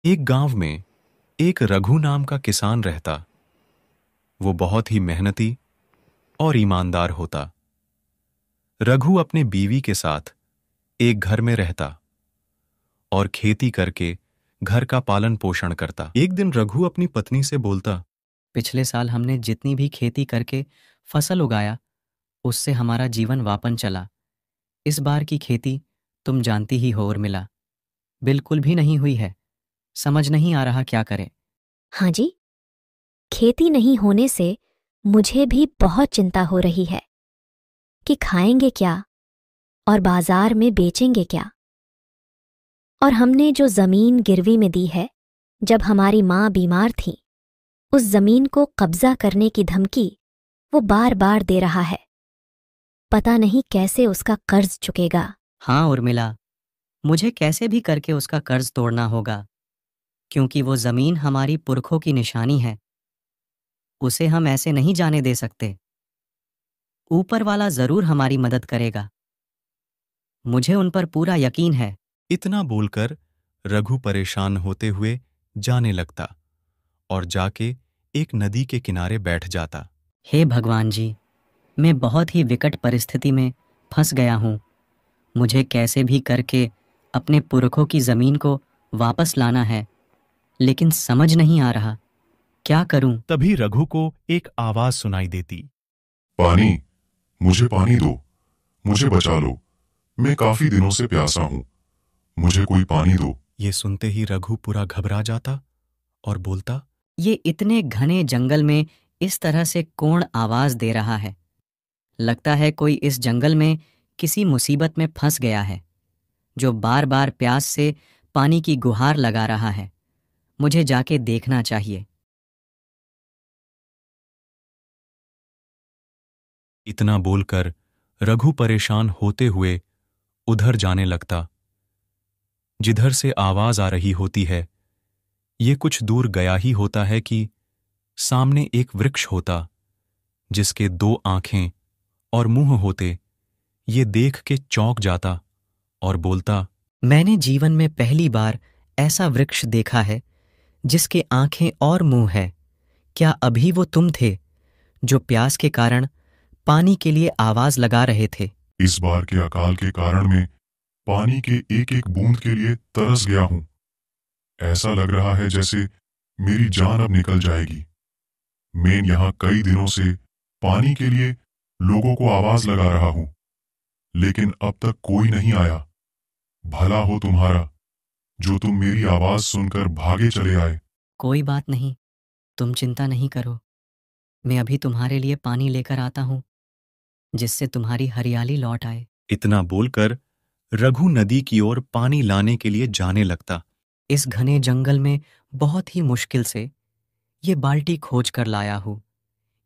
एक गांव में एक रघु नाम का किसान रहता। वो बहुत ही मेहनती और ईमानदार होता। रघु अपने बीवी के साथ एक घर में रहता और खेती करके घर का पालन पोषण करता। एक दिन रघु अपनी पत्नी से बोलता, पिछले साल हमने जितनी भी खेती करके फसल उगाया उससे हमारा जीवन वापन चला। इस बार की खेती तुम जानती ही हो उर्मिला, बिल्कुल भी नहीं हुई है। समझ नहीं आ रहा क्या करें। हाँ जी, खेती नहीं होने से मुझे भी बहुत चिंता हो रही है कि खाएंगे क्या और बाजार में बेचेंगे क्या। और हमने जो जमीन गिरवी में दी है, जब हमारी माँ बीमार थी, उस जमीन को कब्जा करने की धमकी वो बार बार दे रहा है। पता नहीं कैसे उसका कर्ज चुकेगा। हाँ उर्मिला, मुझे कैसे भी करके उसका कर्ज तोड़ना होगा, क्योंकि वो जमीन हमारी पुरखों की निशानी है। उसे हम ऐसे नहीं जाने दे सकते। ऊपर वाला जरूर हमारी मदद करेगा, मुझे उन पर पूरा यकीन है। इतना बोलकर रघु परेशान होते हुए जाने लगता और जाके एक नदी के किनारे बैठ जाता। हे भगवान जी, मैं बहुत ही विकट परिस्थिति में फंस गया हूँ। मुझे कैसे भी करके अपने पुरखों की जमीन को वापस लाना है, लेकिन समझ नहीं आ रहा क्या करूं। तभी रघु को एक आवाज सुनाई देती, पानी, मुझे पानी दो, मुझे बचा लो, मैं काफी दिनों से प्यासा हूँ, मुझे कोई पानी दो। ये सुनते ही रघु पूरा घबरा जाता और बोलता, ये इतने घने जंगल में इस तरह से कौन आवाज दे रहा है? लगता है कोई इस जंगल में किसी मुसीबत में फंस गया है, जो बार बार प्यास से पानी की गुहार लगा रहा है। मुझे जाके देखना चाहिए। इतना बोलकर रघु परेशान होते हुए उधर जाने लगता जिधर से आवाज आ रही होती है। ये कुछ दूर गया ही होता है कि सामने एक वृक्ष होता जिसके 2 आंखें और मुंह होते। ये देख के चौंक जाता और बोलता, मैंने जीवन में पहली बार ऐसा वृक्ष देखा है जिसके आंखें और मुंह है। क्या अभी वो तुम थे जो प्यास के कारण पानी के लिए आवाज लगा रहे थे? इस बार के अकाल के कारण मैं पानी के एक एक बूंद के लिए तरस गया हूँ। ऐसा लग रहा है जैसे मेरी जान अब निकल जाएगी। मैं यहाँ कई दिनों से पानी के लिए लोगों को आवाज लगा रहा हूँ, लेकिन अब तक कोई नहीं आया। भला हो तुम्हारा जो तुम मेरी आवाज सुनकर भागे चले आए। कोई बात नहीं, तुम चिंता नहीं करो। मैं अभी तुम्हारे लिए पानी लेकर आता हूँ, जिससे तुम्हारी हरियाली लौट आए। इतना बोलकर रघु नदी की ओर पानी लाने के लिए जाने लगता। इस घने जंगल में बहुत ही मुश्किल से ये बाल्टी खोज कर लाया हूँ।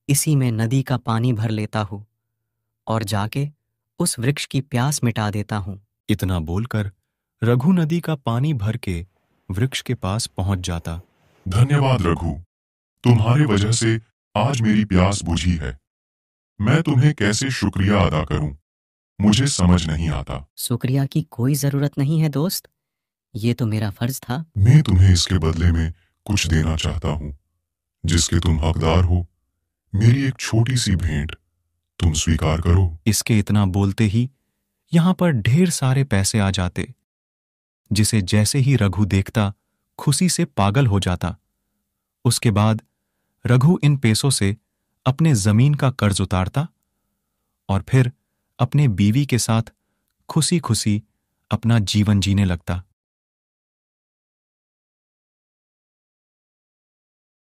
इसी में नदी का पानी भर लेता हूँ और जाके उस वृक्ष की प्यास मिटा देता हूँ। इतना बोलकर रघु नदी का पानी भर के वृक्ष के पास पहुंच जाता। धन्यवाद रघु, तुम्हारे वजह से आज मेरी प्यास बुझी है। मैं तुम्हें कैसे शुक्रिया अदा करूं, मुझे समझ नहीं आता। शुक्रिया की कोई जरूरत नहीं है दोस्त, ये तो मेरा फर्ज था। मैं तुम्हें इसके बदले में कुछ देना चाहता हूँ, जिसके तुम हकदार हो। मेरी एक छोटी सी भेंट तुम स्वीकार करो। इसके इतना बोलते ही यहां पर ढेर सारे पैसे आ जाते, जिसे जैसे ही रघु देखता खुशी से पागल हो जाता। उसके बाद रघु इन पैसों से अपने जमीन का कर्ज उतारता और फिर अपने बीवी के साथ खुशी खुशी अपना जीवन जीने लगता।